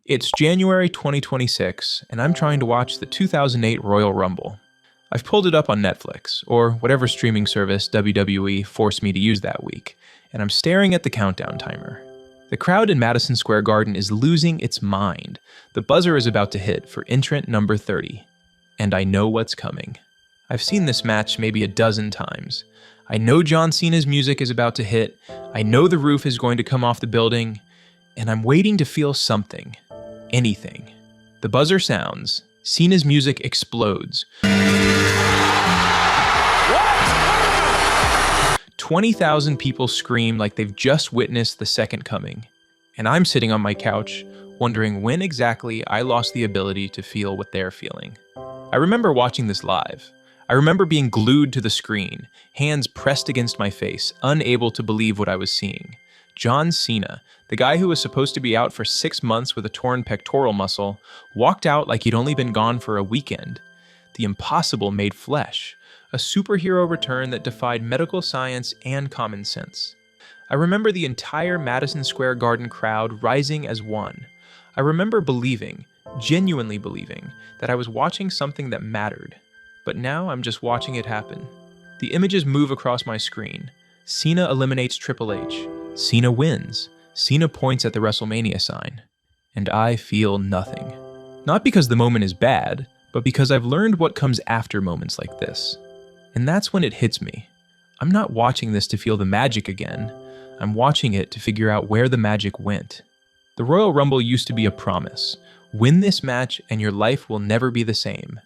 It's January 2026, and I'm trying to watch the 2008 Royal Rumble. I've pulled it up on Netflix, or whatever streaming service WWE forced me to use that week, and I'm staring at the countdown timer. The crowd in Madison Square Garden is losing its mind. The buzzer is about to hit for entrant number 30, and I know what's coming. I've seen this match maybe a dozen times. I know John Cena's music is about to hit, I know the roof is going to come off the building, and I'm waiting to feel something. Anything. The buzzer sounds. Cena's music explodes. 20,000 people scream like they've just witnessed the second coming. And I'm sitting on my couch, wondering when exactly I lost the ability to feel what they're feeling. I remember watching this live. I remember being glued to the screen, hands pressed against my face, unable to believe what I was seeing. John Cena, the guy who was supposed to be out for 6 months with a torn pectoral muscle, walked out like he'd only been gone for a weekend. The impossible made flesh, a superhero return that defied medical science and common sense. I remember the entire Madison Square Garden crowd rising as one. I remember believing, genuinely believing, that I was watching something that mattered. But now I'm just watching it happen. The images move across my screen. Cena eliminates Triple H. Cena wins. Cena points at the WrestleMania sign. And I feel nothing. Not because the moment is bad, but because I've learned what comes after moments like this. And that's when it hits me. I'm not watching this to feel the magic again. I'm watching it to figure out where the magic went. The Royal Rumble used to be a promise. Win this match and your life will never be the same.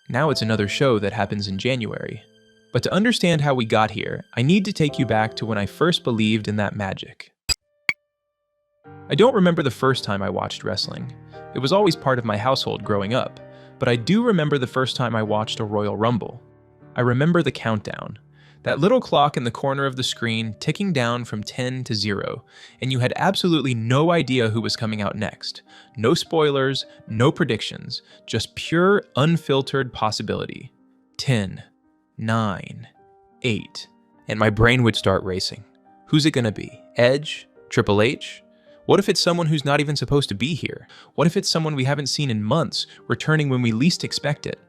Now it's another show that happens in January. But to understand how we got here, I need to take you back to when I first believed in that magic. I don't remember the first time I watched wrestling. It was always part of my household growing up, but I do remember the first time I watched a Royal Rumble. I remember the countdown. That little clock in the corner of the screen ticking down from 10 to 0, and you had absolutely no idea who was coming out next. No spoilers, no predictions, just pure, unfiltered possibility. 10, 9, 8, and my brain would start racing. Who's it gonna be? Edge? Triple H? What if it's someone who's not even supposed to be here? What if it's someone we haven't seen in months, returning when we least expect it?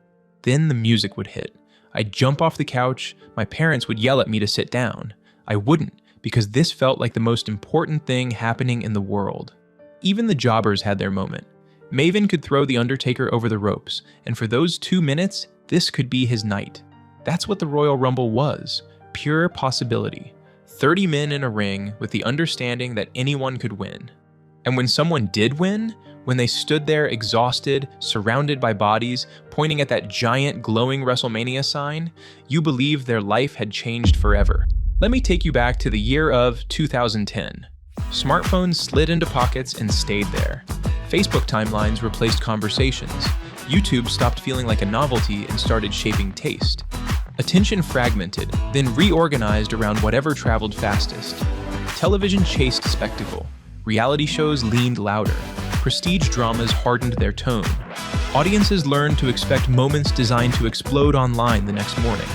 Then the music would hit. I'd jump off the couch, my parents would yell at me to sit down. I wouldn't, because this felt like the most important thing happening in the world. Even the jobbers had their moment. Maven could throw The Undertaker over the ropes, and for those 2 minutes, this could be his night. That's what the Royal Rumble was, pure possibility. 30 men in a ring with the understanding that anyone could win. And when someone did win, when they stood there exhausted, surrounded by bodies, pointing at that giant glowing WrestleMania sign, you believed their life had changed forever. Let me take you back to the year of 2010. Smartphones slid into pockets and stayed there. Facebook timelines replaced conversations. YouTube stopped feeling like a novelty and started shaping taste. Attention fragmented, then reorganized around whatever traveled fastest. Television chased spectacle. Reality shows leaned louder. Prestige dramas hardened their tone. Audiences learned to expect moments designed to explode online the next morning.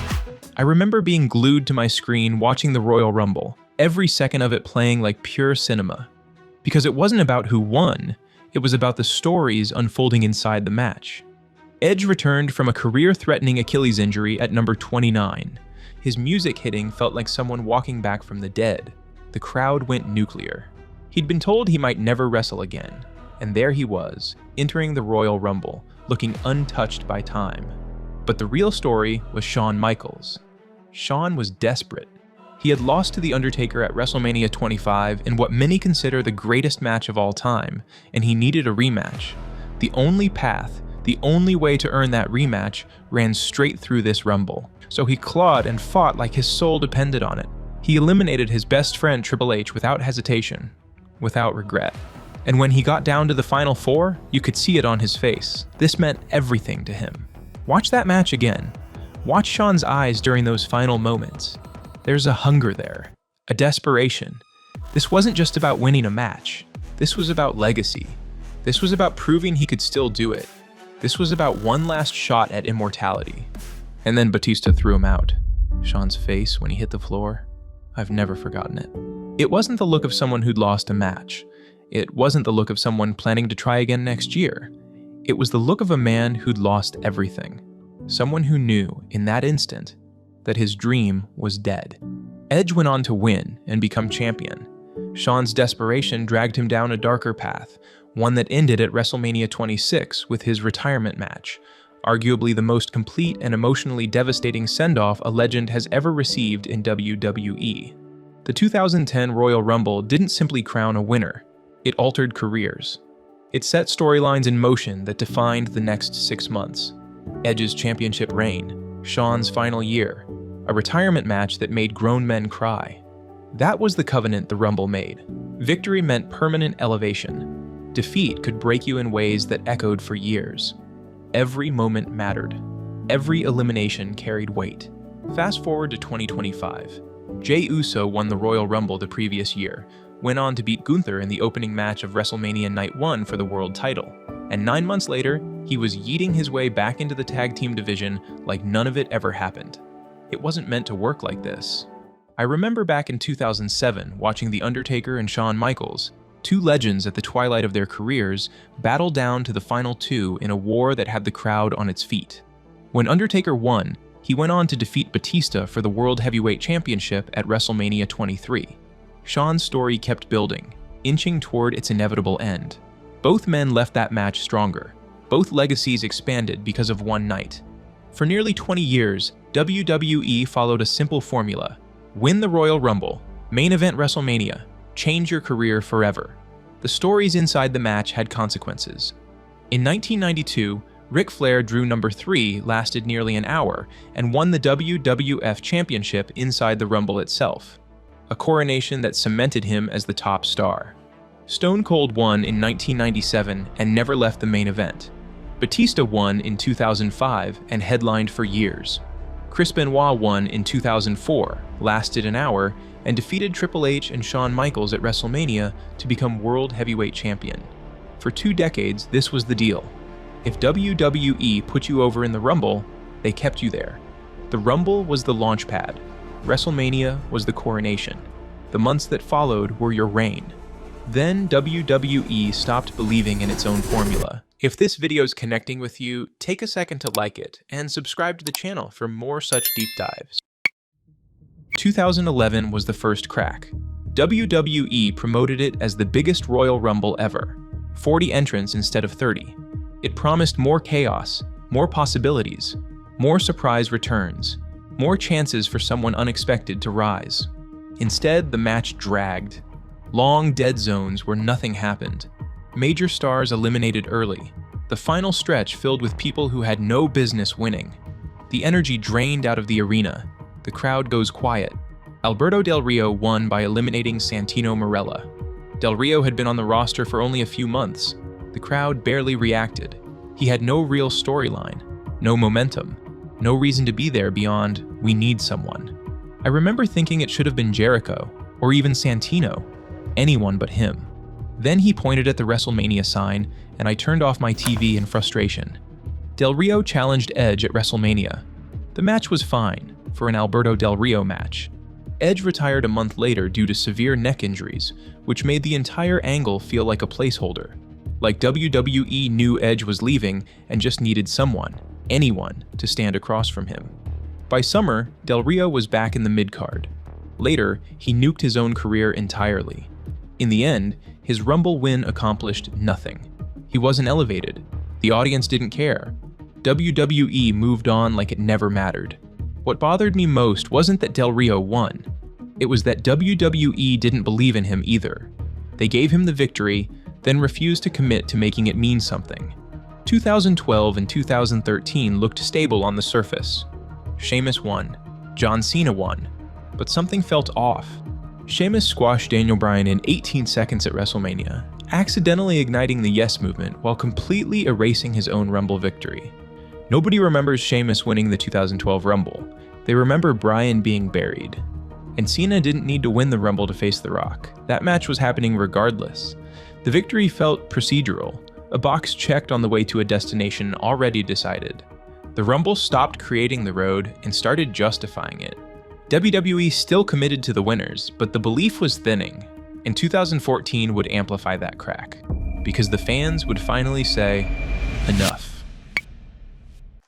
I remember being glued to my screen watching the Royal Rumble, every second of it playing like pure cinema. Because it wasn't about who won, it was about the stories unfolding inside the match. Edge returned from a career-threatening Achilles injury at number 29. His music hitting felt like someone walking back from the dead. The crowd went nuclear. He'd been told he might never wrestle again, and there he was, entering the Royal Rumble, looking untouched by time. But the real story was Shawn Michaels. Shawn was desperate. He had lost to The Undertaker at WrestleMania 25 in what many consider the greatest match of all time, and he needed a rematch. The only path, the only way to earn that rematch ran straight through this Rumble. So he clawed and fought like his soul depended on it. He eliminated his best friend Triple H without hesitation, without regret. And when he got down to the final 4, you could see it on his face. This meant everything to him. Watch that match again. Watch Shawn's eyes during those final moments. There's a hunger there, a desperation. This wasn't just about winning a match. This was about legacy. This was about proving he could still do it. This was about one last shot at immortality. And then Batista threw him out. Shawn's face when he hit the floor, I've never forgotten it. It wasn't the look of someone who'd lost a match. It wasn't the look of someone planning to try again next year. It was the look of a man who'd lost everything. Someone who knew, in that instant, that his dream was dead. Edge went on to win and become champion. Shawn's desperation dragged him down a darker path, one that ended at WrestleMania 26 with his retirement match, arguably the most complete and emotionally devastating send-off a legend has ever received in WWE. The 2010 Royal Rumble didn't simply crown a winner, it altered careers. It set storylines in motion that defined the next 6 months. Edge's championship reign, Shawn's final year, a retirement match that made grown men cry. That was the covenant the Rumble made. Victory meant permanent elevation. Defeat could break you in ways that echoed for years. Every moment mattered. Every elimination carried weight. Fast forward to 2025. Jey Uso won the Royal Rumble the previous year, went on to beat Gunther in the opening match of WrestleMania Night 1 for the world title. And 9 months later, he was yeeting his way back into the tag team division like none of it ever happened. It wasn't meant to work like this. I remember back in 2007 watching The Undertaker and Shawn Michaels, two legends at the twilight of their careers, battle down to the final two in a war that had the crowd on its feet. When Undertaker won, he went on to defeat Batista for the World Heavyweight Championship at WrestleMania 23. Shawn's story kept building, inching toward its inevitable end. Both men left that match stronger. Both legacies expanded because of one night. For nearly 20 years, WWE followed a simple formula: win the Royal Rumble, main event WrestleMania, change your career forever. The stories inside the match had consequences. In 1992, Ric Flair drew number 3 lasted nearly an hour and won the WWF Championship inside the Rumble itself, a coronation that cemented him as the top star. Stone Cold won in 1997 and never left the main event. Batista won in 2005 and headlined for years. Chris Benoit won in 2004, lasted an hour, and defeated Triple H and Shawn Michaels at WrestleMania to become World Heavyweight Champion. For 2 decades, this was the deal. If WWE put you over in the Rumble, they kept you there. The Rumble was the launchpad. WrestleMania was the coronation. The months that followed were your reign. Then WWE stopped believing in its own formula. If this video is connecting with you, take a second to like it and subscribe to the channel for more such deep dives. 2011 was the first crack. WWE promoted it as the biggest Royal Rumble ever, 40 entrants instead of 30. It promised more chaos, more possibilities, more surprise returns, more chances for someone unexpected to rise. Instead, the match dragged. Long dead zones where nothing happened. Major stars eliminated early. The final stretch filled with people who had no business winning. The energy drained out of the arena. The crowd goes quiet. Alberto Del Rio won by eliminating Santino Marella. Del Rio had been on the roster for only a few months. The crowd barely reacted. He had no real storyline, no momentum, no reason to be there beyond, we need someone. I remember thinking it should have been Jericho, or even Santino, anyone but him. Then he pointed at the WrestleMania sign, and I turned off my TV in frustration. Del Rio challenged Edge at WrestleMania. The match was fine, for an Alberto Del Rio match. Edge retired a month later due to severe neck injuries, which made the entire angle feel like a placeholder. Like WWE knew Edge was leaving and just needed someone, anyone, to stand across from him. By summer, Del Rio was back in the mid-card. Later, he nuked his own career entirely. In the end, his Rumble win accomplished nothing. He wasn't elevated. The audience didn't care. WWE moved on like it never mattered. What bothered me most wasn't that Del Rio won. It was that WWE didn't believe in him either. They gave him the victory, then refused to commit to making it mean something. 2012 and 2013 looked stable on the surface. Sheamus won. John Cena won. But something felt off. Sheamus squashed Daniel Bryan in 18 seconds at WrestleMania, accidentally igniting the Yes movement while completely erasing his own Rumble victory. Nobody remembers Sheamus winning the 2012 Rumble. They remember Bryan being buried. And Cena didn't need to win the Rumble to face The Rock. That match was happening regardless. The victory felt procedural, a box checked on the way to a destination already decided. The Rumble stopped creating the road and started justifying it. WWE still committed to the winners, but the belief was thinning. And 2014 would amplify that crack, because the fans would finally say, enough.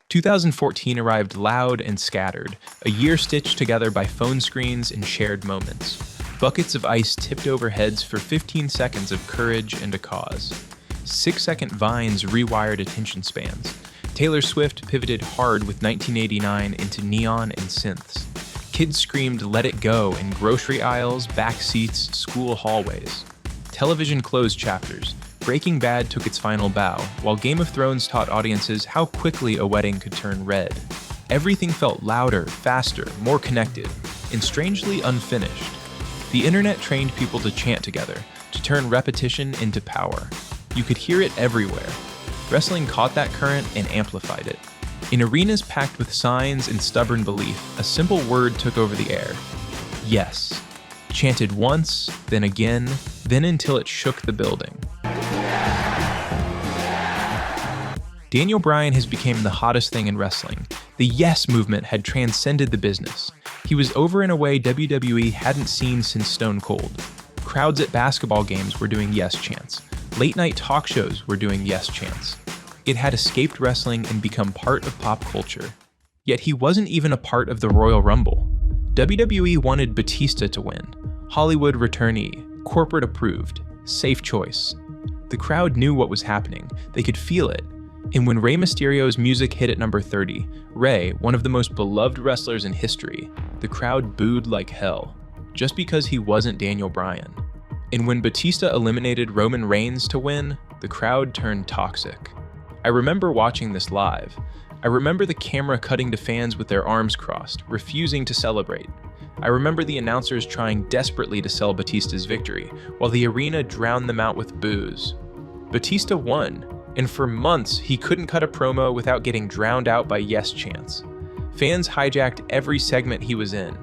2014 arrived loud and scattered, a year stitched together by phone screens and shared moments. Buckets of ice tipped over heads for 15 seconds of courage and a cause. 6-second vines rewired attention spans. Taylor Swift pivoted hard with 1989 into neon and synths. Kids screamed "Let It Go" in grocery aisles, back seats, school hallways. Television closed chapters. Breaking Bad took its final bow, while Game of Thrones taught audiences how quickly a wedding could turn red. Everything felt louder, faster, more connected, and strangely unfinished. The internet trained people to chant together, to turn repetition into power. You could hear it everywhere. Wrestling caught that current and amplified it. In arenas packed with signs and stubborn belief, a simple word took over the air. Yes. Chanted once, then again, then until it shook the building. Daniel Bryan has become the hottest thing in wrestling. The Yes movement had transcended the business. He was over in a way WWE hadn't seen since Stone Cold. Crowds at basketball games were doing yes chants. Late-night talk shows were doing yes chants. It had escaped wrestling and become part of pop culture. Yet he wasn't even a part of the Royal Rumble. WWE wanted Batista to win. Hollywood returnee, corporate approved, safe choice. The crowd knew what was happening. They could feel it. And when Rey Mysterio's music hit at number 30, Rey, one of the most beloved wrestlers in history, the crowd booed like hell, just because he wasn't Daniel Bryan. And when Batista eliminated Roman Reigns to win, the crowd turned toxic. I remember watching this live. I remember the camera cutting to fans with their arms crossed, refusing to celebrate. I remember the announcers trying desperately to sell Batista's victory, while the arena drowned them out with boos. Batista won, and for months he couldn't cut a promo without getting drowned out by yes chants. Fans hijacked every segment he was in.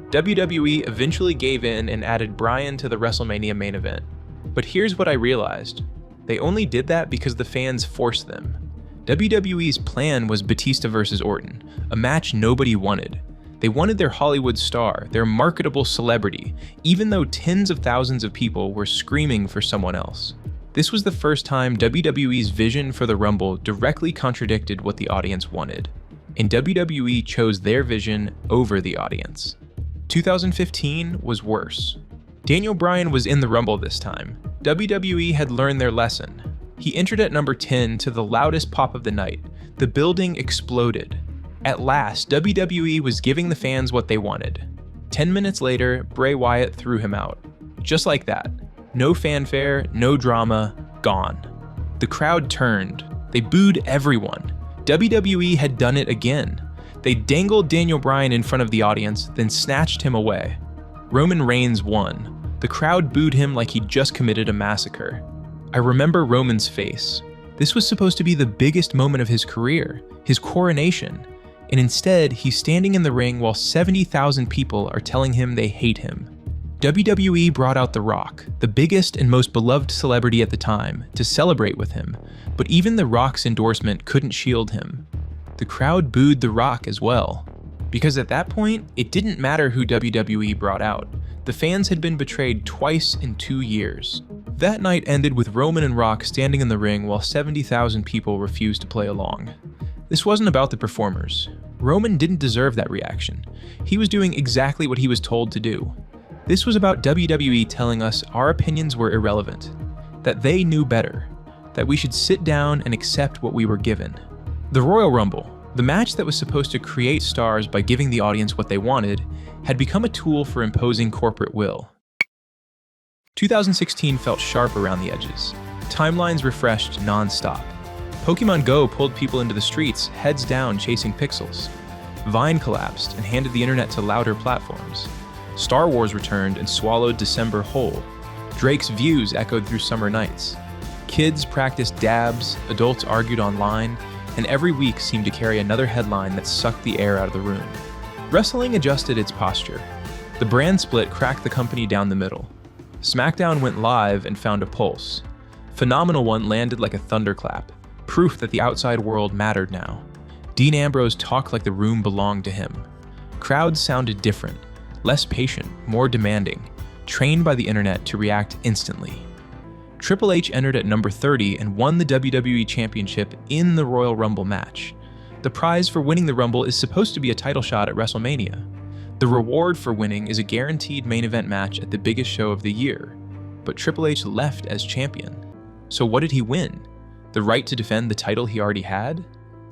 WWE eventually gave in and added Bryan to the WrestleMania main event. But here's what I realized. They only did that because the fans forced them. WWE's plan was Batista versus Orton, a match nobody wanted. They wanted their Hollywood star, their marketable celebrity, even though tens of thousands of people were screaming for someone else. This was the first time WWE's vision for the Rumble directly contradicted what the audience wanted, and WWE chose their vision over the audience. 2015 was worse. Daniel Bryan was in the Rumble this time. WWE had learned their lesson. He entered at number 10 to the loudest pop of the night. The building exploded. At last, WWE was giving the fans what they wanted. 10 minutes later, Bray Wyatt threw him out. Just like that. No fanfare, no drama, gone. The crowd turned. They booed everyone. WWE had done it again. They dangled Daniel Bryan in front of the audience, then snatched him away. Roman Reigns won. The crowd booed him like he'd just committed a massacre. I remember Roman's face. This was supposed to be the biggest moment of his career, his coronation. And instead, he's standing in the ring while 70,000 people are telling him they hate him. WWE brought out The Rock, the biggest and most beloved celebrity at the time, to celebrate with him, but even The Rock's endorsement couldn't shield him. The crowd booed The Rock as well. Because at that point, it didn't matter who WWE brought out. The fans had been betrayed twice in 2 years. That night ended with Roman and Rock standing in the ring while 70,000 people refused to play along. This wasn't about the performers. Roman didn't deserve that reaction. He was doing exactly what he was told to do. This was about WWE telling us our opinions were irrelevant, that they knew better, that we should sit down and accept what we were given. The Royal Rumble, the match that was supposed to create stars by giving the audience what they wanted, had become a tool for imposing corporate will. 2016 felt sharp around the edges. Timelines refreshed non-stop. Pokemon Go pulled people into the streets, heads down chasing pixels. Vine collapsed and handed the internet to louder platforms. Star Wars returned and swallowed December whole. Drake's views echoed through summer nights. Kids practiced dabs, adults argued online, and every week seemed to carry another headline that sucked the air out of the room. Wrestling adjusted its posture. The brand split cracked the company down the middle. SmackDown went live and found a pulse. Phenomenal One landed like a thunderclap, proof that the outside world mattered now. Dean Ambrose talked like the room belonged to him. Crowds sounded different. Less patient, more demanding. trained by the internet to react instantly. Triple H entered at number 30 and won the WWE Championship in the Royal Rumble match. The prize for winning the Rumble is supposed to be a title shot at WrestleMania. The reward for winning is a guaranteed main event match at the biggest show of the year. But Triple H left as champion. So what did he win? The right to defend the title he already had?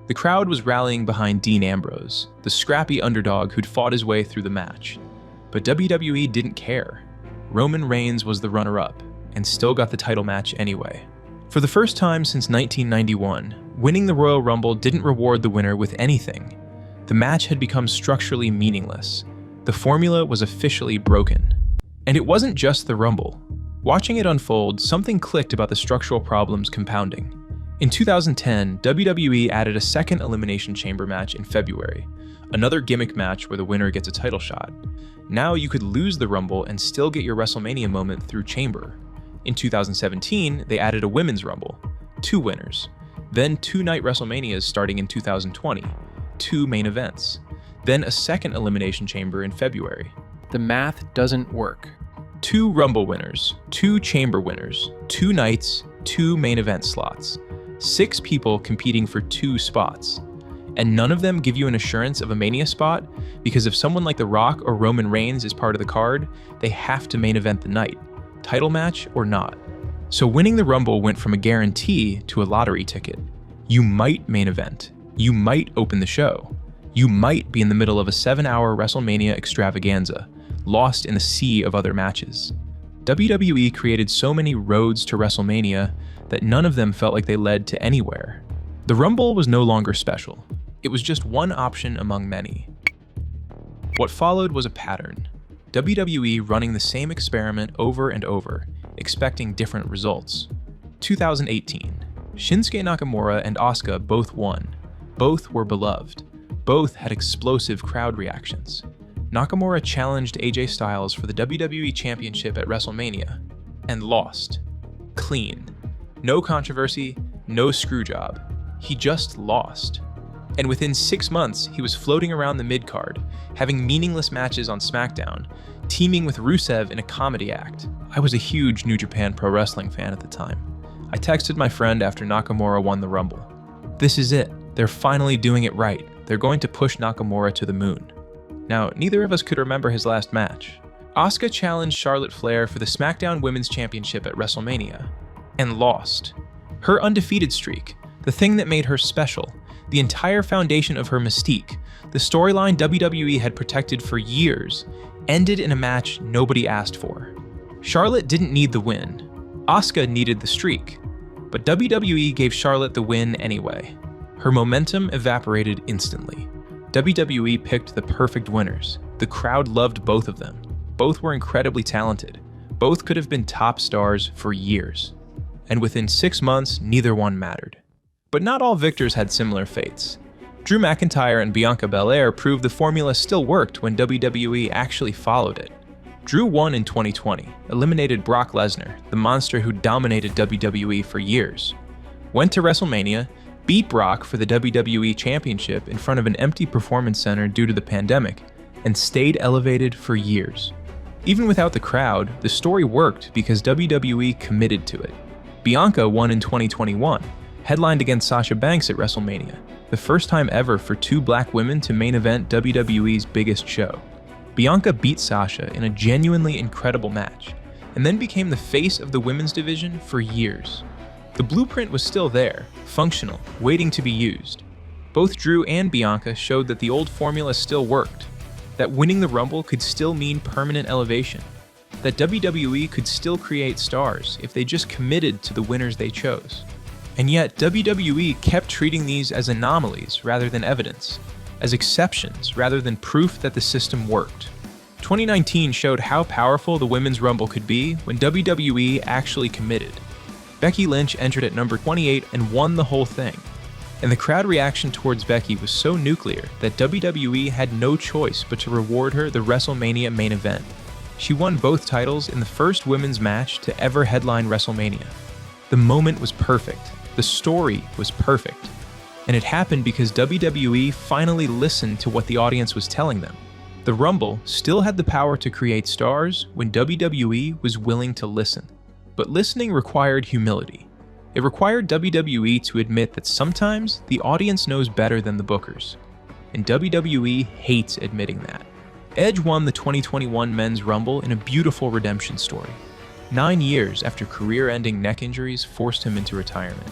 The crowd was rallying behind Dean Ambrose, the scrappy underdog who'd fought his way through the match. But WWE didn't care. Roman Reigns was the runner-up, and still got the title match anyway. For the first time since 1991, winning the Royal Rumble didn't reward the winner with anything. The match had become structurally meaningless. The formula was officially broken. And it wasn't just the Rumble. Watching it unfold, something clicked about the structural problems compounding. In 2010, WWE added a second Elimination Chamber match in February, another gimmick match where the winner gets a title shot. Now you could lose the Rumble and still get your WrestleMania moment through Chamber. In 2017, they added a Women's Rumble, 2 winners. Then 2 night WrestleManias starting in 2020, 2 main events. Then a second Elimination Chamber in February. The math doesn't work. 2 Rumble winners, 2 Chamber winners, 2 nights, 2 main event slots. 6 people competing for 2 spots. And none of them give you an assurance of a Mania spot, because if someone like The Rock or Roman Reigns is part of the card, they have to main event the night, title match or not. So winning the Rumble went from a guarantee to a lottery ticket. You might main event. You might open the show. You might be in the middle of a 7-hour WrestleMania extravaganza, lost in a sea of other matches. WWE created so many roads to WrestleMania that none of them felt like they led to anywhere. The Rumble was no longer special. It was just one option among many. What followed was a pattern. WWE running the same experiment over and over, expecting different results. 2018. Shinsuke Nakamura and Asuka both won. Both were beloved. Both had explosive crowd reactions. Nakamura challenged AJ Styles for the WWE Championship at WrestleMania and lost. Clean. No controversy, no screwjob. He just lost. And within 6 months, he was floating around the mid-card, having meaningless matches on SmackDown, teaming with Rusev in a comedy act. I was a huge New Japan Pro Wrestling fan at the time. I texted my friend after Nakamura won the Rumble. This is it. They're finally doing it right. They're going to push Nakamura to the moon. Now, neither of us could remember his last match. Asuka challenged Charlotte Flair for the SmackDown Women's Championship at WrestleMania, and lost. Her undefeated streak, the thing that made her special, the entire foundation of her mystique, the storyline WWE had protected for years, ended in a match nobody asked for. Charlotte didn't need the win. Asuka needed the streak. But WWE gave Charlotte the win anyway. Her momentum evaporated instantly. WWE picked the perfect winners. The crowd loved both of them. Both were incredibly talented. Both could have been top stars for years. And within 6 months, neither one mattered. But not all victors had similar fates. Drew McIntyre and Bianca Belair proved the formula still worked when WWE actually followed it. Drew won in 2020, eliminated Brock Lesnar, the monster who dominated WWE for years. Went to WrestleMania, beat Brock for the WWE Championship in front of an empty performance center due to the pandemic, and stayed elevated for years. Even without the crowd, the story worked because WWE committed to it. Bianca won in 2021, headlined against Sasha Banks at WrestleMania, the first time ever for 2 black women to main event WWE's biggest show. Bianca beat Sasha in a genuinely incredible match, and then became the face of the women's division for years. The blueprint was still there, functional, waiting to be used. Both Drew and Bianca showed that the old formula still worked, that winning the Rumble could still mean permanent elevation, that WWE could still create stars if they just committed to the winners they chose. And yet, WWE kept treating these as anomalies rather than evidence, as exceptions rather than proof that the system worked. 2019 showed how powerful the Women's Rumble could be when WWE actually committed. Becky Lynch entered at number 28 and won the whole thing. And the crowd reaction towards Becky was so nuclear that WWE had no choice but to reward her the WrestleMania main event. She won both titles in the first women's match to ever headline WrestleMania. The moment was perfect. The story was perfect. And it happened because WWE finally listened to what the audience was telling them. The Rumble still had the power to create stars when WWE was willing to listen. But listening required humility. It required WWE to admit that sometimes the audience knows better than the bookers. And WWE hates admitting that. Edge won the 2021 Men's Rumble in a beautiful redemption story. 9 years after career-ending neck injuries forced him into retirement.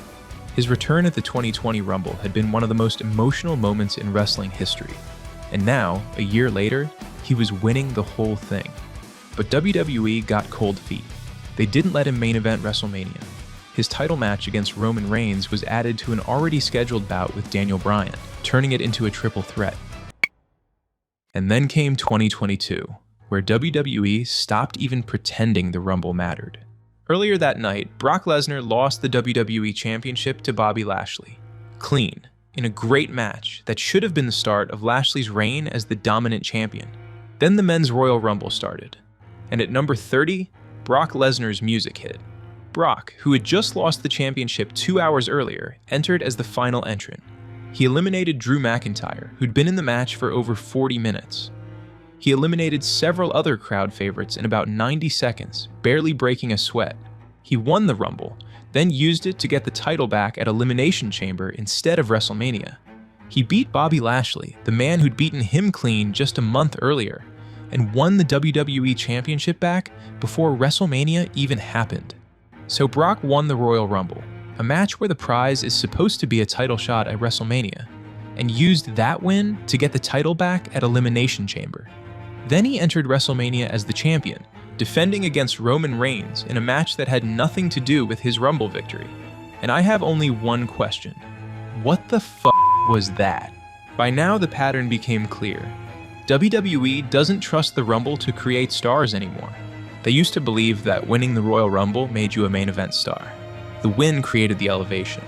His return at the 2020 Rumble had been one of the most emotional moments in wrestling history. And now, a year later, he was winning the whole thing. But WWE got cold feet. They didn't let him main event WrestleMania. His title match against Roman Reigns was added to an already scheduled bout with Daniel Bryan, turning it into a triple threat. And then came 2022, where WWE stopped even pretending the Rumble mattered. Earlier that night, Brock Lesnar lost the WWE Championship to Bobby Lashley. Clean, in a great match that should have been the start of Lashley's reign as the dominant champion. Then the Men's Royal Rumble started. And at number 30, Brock Lesnar's music hit. Brock, who had just lost the championship 2 hours earlier, entered as the final entrant. He eliminated Drew McIntyre, who'd been in the match for over 40 minutes. He eliminated several other crowd favorites in about 90 seconds, barely breaking a sweat. He won the Rumble, then used it to get the title back at Elimination Chamber instead of WrestleMania. He beat Bobby Lashley, the man who'd beaten him clean just a month earlier, and won the WWE Championship back before WrestleMania even happened. So Brock won the Royal Rumble, a match where the prize is supposed to be a title shot at WrestleMania, and used that win to get the title back at Elimination Chamber. Then he entered WrestleMania as the champion, defending against Roman Reigns in a match that had nothing to do with his Rumble victory. And I have only one question. What the f*** was that? By now the pattern became clear. WWE doesn't trust the Rumble to create stars anymore. They used to believe that winning the Royal Rumble made you a main event star. The win created the elevation.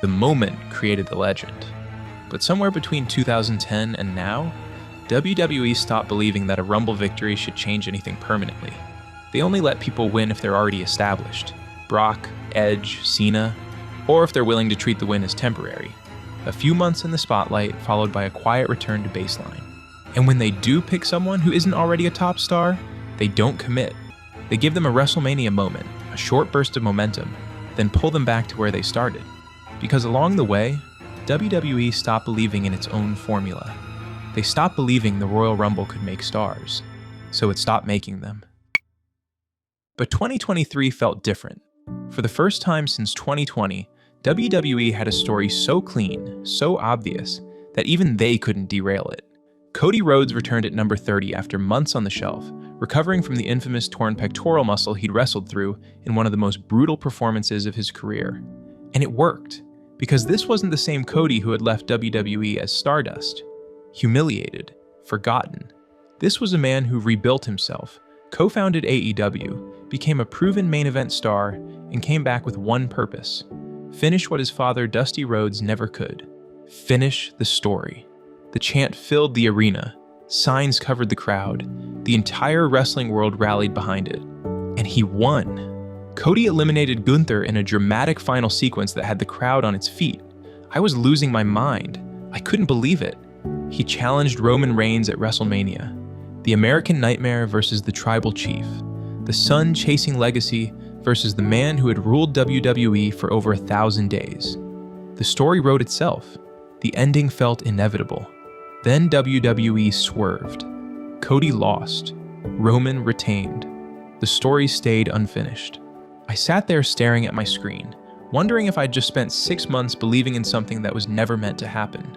The moment created the legend. But somewhere between 2010 and now, WWE stopped believing that a Rumble victory should change anything permanently. They only let people win if they're already established. Brock, Edge, Cena, or if they're willing to treat the win as temporary. A few months in the spotlight followed by a quiet return to baseline. And when they do pick someone who isn't already a top star, they don't commit. They give them a WrestleMania moment, a short burst of momentum, then pull them back to where they started. Because along the way, WWE stopped believing in its own formula. They stopped believing the Royal Rumble could make stars, so it stopped making them. But 2023 felt different. For the first time since 2020, WWE had a story so clean, so obvious, that even they couldn't derail it. Cody Rhodes returned at number 30 after months on the shelf, recovering from the infamous torn pectoral muscle he'd wrestled through in one of the most brutal performances of his career. And it worked, because this wasn't the same Cody who had left WWE as Stardust. Humiliated, forgotten. This was a man who rebuilt himself, co-founded AEW, became a proven main event star, and came back with one purpose: finish what his father Dusty Rhodes never could. Finish the story. The chant filled the arena. Signs covered the crowd. The entire wrestling world rallied behind it. And he won. Cody eliminated Gunther in a dramatic final sequence that had the crowd on its feet. I was losing my mind. I couldn't believe it. He challenged Roman Reigns at WrestleMania. The American Nightmare versus the Tribal Chief. The son chasing legacy versus the man who had ruled WWE for over 1,000 days. The story wrote itself. The ending felt inevitable. Then WWE swerved. Cody lost. Roman retained. The story stayed unfinished. I sat there staring at my screen, wondering if I'd just spent 6 months believing in something that was never meant to happen.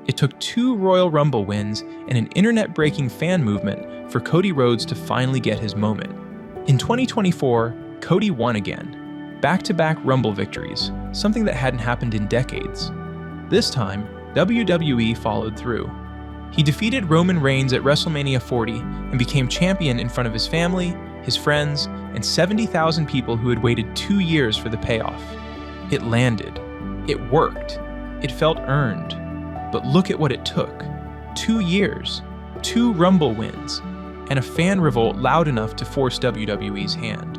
It took 2 Royal Rumble wins and an internet-breaking fan movement for Cody Rhodes to finally get his moment. In 2024, Cody won again. Back-to-back Rumble victories, something that hadn't happened in decades. This time, WWE followed through. He defeated Roman Reigns at WrestleMania 40 and became champion in front of his family, his friends, and 70,000 people who had waited 2 years for the payoff. It landed. It worked. It felt earned. But look at what it took. 2 years, 2 Rumble wins, and a fan revolt loud enough to force WWE's hand.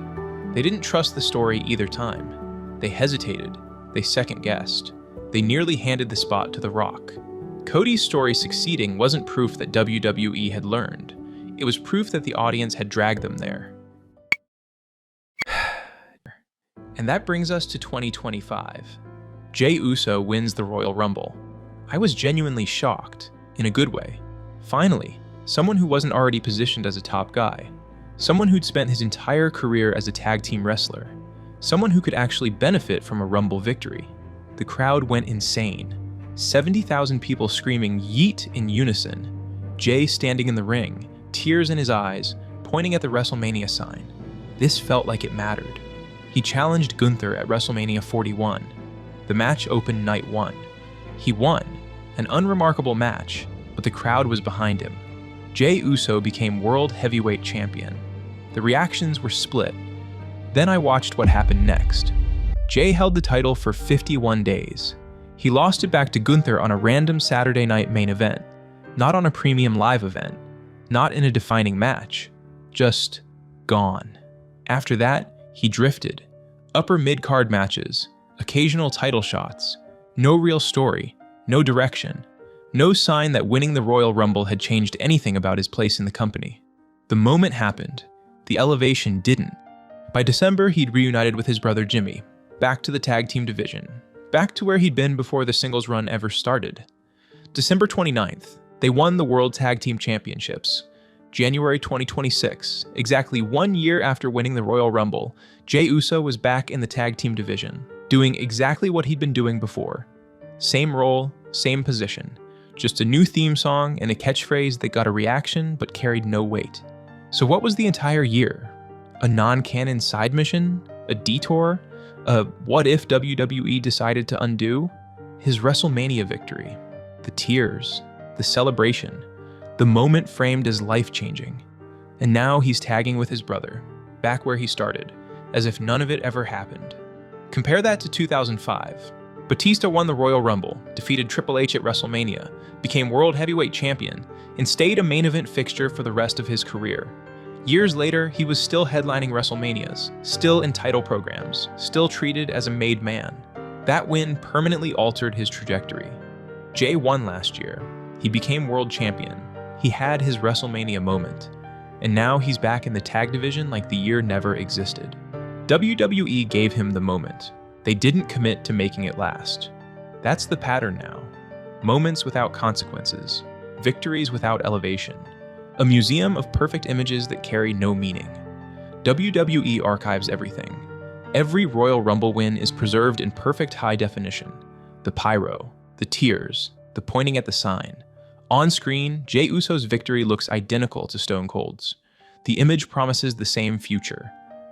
They didn't trust the story either time. They hesitated. They second-guessed. They nearly handed the spot to The Rock. Cody's story succeeding wasn't proof that WWE had learned. It was proof that the audience had dragged them there. And that brings us to 2025. Jey Uso wins the Royal Rumble. I was genuinely shocked, in a good way. Finally, someone who wasn't already positioned as a top guy. Someone who'd spent his entire career as a tag team wrestler. Someone who could actually benefit from a Rumble victory. The crowd went insane. 70,000 people screaming "Yeet" in unison. Jey standing in the ring, tears in his eyes, pointing at the WrestleMania sign. This felt like it mattered. He challenged Gunther at WrestleMania 41. The match opened night 1. He won, an unremarkable match, but the crowd was behind him. Jey Uso became World Heavyweight Champion. The reactions were split. Then I watched what happened next. Jey held the title for 51 days. He lost it back to Gunther on a random Saturday night main event, not on a premium live event, not in a defining match, just gone. After that, he drifted. Upper mid-card matches, occasional title shots, no real story, no direction, no sign that winning the Royal Rumble had changed anything about his place in the company. The moment happened. The elevation didn't. By December, he'd reunited with his brother Jimmy, back to the tag team division, back to where he'd been before the singles run ever started. December 29th, they won the World Tag Team Championships. January 2026, exactly 1 year after winning the Royal Rumble, Jey Uso was back in the tag team division, doing exactly what he'd been doing before. Same role, same position, just a new theme song and a catchphrase that got a reaction but carried no weight. So what was the entire year? A non-canon side mission? A detour? A what if WWE decided to undo? His WrestleMania victory. The tears. The celebration. The moment framed as life-changing. And now he's tagging with his brother, back where he started, as if none of it ever happened. Compare that to 2005. Batista won the Royal Rumble, defeated Triple H at WrestleMania, became World Heavyweight Champion, and stayed a main event fixture for the rest of his career. Years later, he was still headlining WrestleManias, still in title programs, still treated as a made man. That win permanently altered his trajectory. Jey won last year. He became world champion. He had his WrestleMania moment. And now he's back in the tag division like the year never existed. WWE gave him the moment. They didn't commit to making it last. That's the pattern now. Moments without consequences. Victories without elevation. A museum of perfect images that carry no meaning. WWE archives everything. Every Royal Rumble win is preserved in perfect high definition. The pyro, the tears, the pointing at the sign. On screen, Jey Uso's victory looks identical to Stone Cold's. The image promises the same future,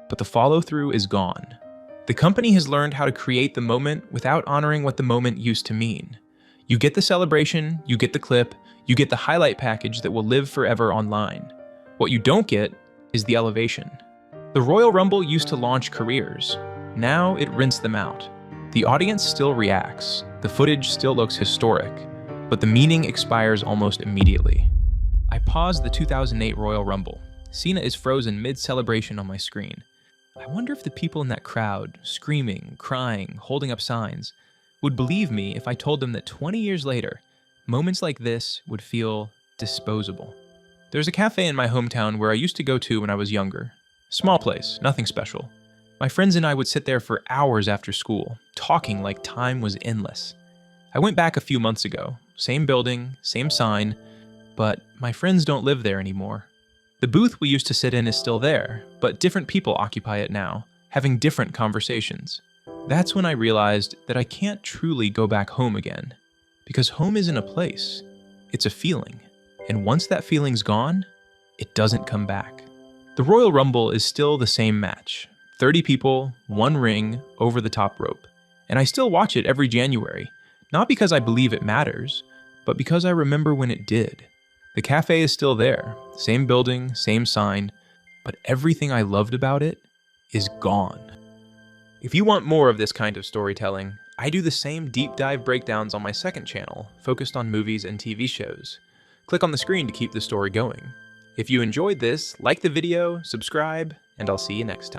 but the follow-through is gone. The company has learned how to create the moment without honoring what the moment used to mean. You get the celebration, you get the clip, you get the highlight package that will live forever online. What you don't get is the elevation. The Royal Rumble used to launch careers. Now it rinsed them out. The audience still reacts. The footage still looks historic. But the meaning expires almost immediately. I paused the 2008 Royal Rumble. Cena is frozen mid-celebration on my screen. I wonder if the people in that crowd, screaming, crying, holding up signs, would believe me if I told them that 20 years later, moments like this would feel disposable. There's a cafe in my hometown where I used to go to when I was younger. Small place, nothing special. My friends and I would sit there for hours after school, talking like time was endless. I went back a few months ago. Same building, same sign, but my friends don't live there anymore. The booth we used to sit in is still there, but different people occupy it now, having different conversations. That's when I realized that I can't truly go back home again, because home isn't a place, it's a feeling, and once that feeling's gone, it doesn't come back. The Royal Rumble is still the same match, 30 people, one ring, over the top rope, and I still watch it every January. Not because I believe it matters, but because I remember when it did. The cafe is still there, same building, same sign, but everything I loved about it is gone. If you want more of this kind of storytelling, I do the same deep dive breakdowns on my second channel, focused on movies and TV shows. Click on the screen to keep the story going. If you enjoyed this, like the video, subscribe, and I'll see you next time.